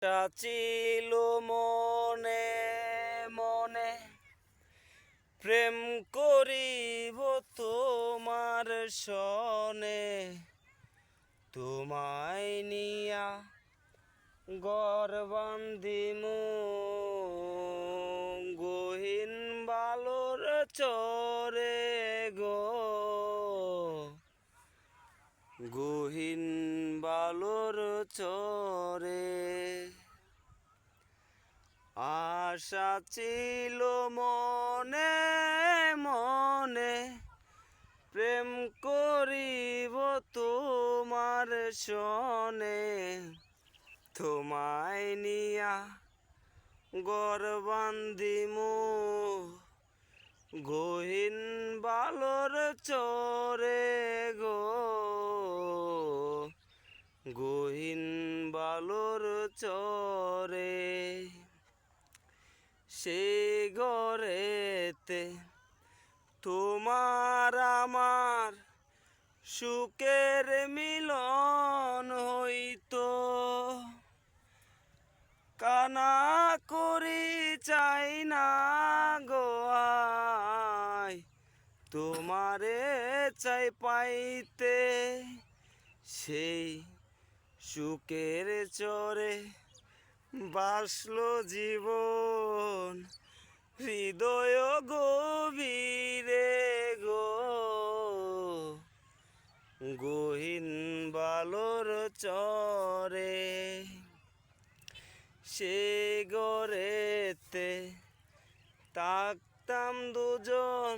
আশা ছিল মনে মনে প্রেম করিব তোমার সনে, তোমায় নিয়া ঘর বান্ধিমু গহীন বালুর চরে গো, গহীন বালুর চরে। আশা ছিল মনে মনে প্রেম করিব তোমার সনে, তোমায় নিয়া ঘর বান্ধিমু গহীন বালুর চরে গো, গহীন বালুর চরে। সে ঘরেতে তোমার আমার সুখের মিলন হইতো, কানা করি চাই না গো আয়, তোমারে চাই পাইতে সেই সুখের চরে। বাসলো জীবন হৃদয় গভীরে গো, গহীন বালুর চরে। সে ঘরেতে থাকতাম দুজন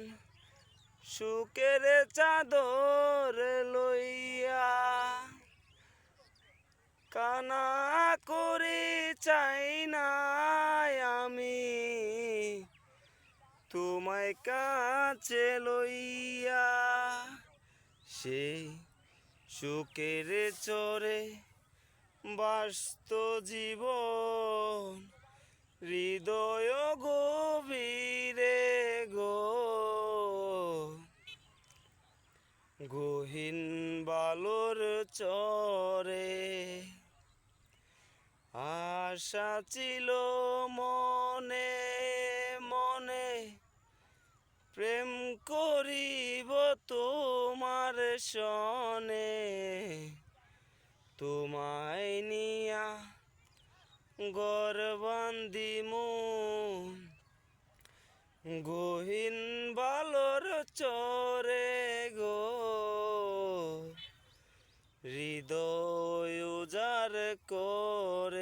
সুখের চাদর লইয়া, কানা করি চাই না আমি তোমায় কাছে লইয়া, সেই সুখের চরে বাস্ত জীবন হৃদয় গভীরে গো, গহীন বালুর চরে। আশা ছিল মনে মনে প্রেম করিব তোমার সনে, তোমায় নিয়া ঘর বান্ধিমু গহীন বালুর চরে গো, হৃদয় উজাড় করে।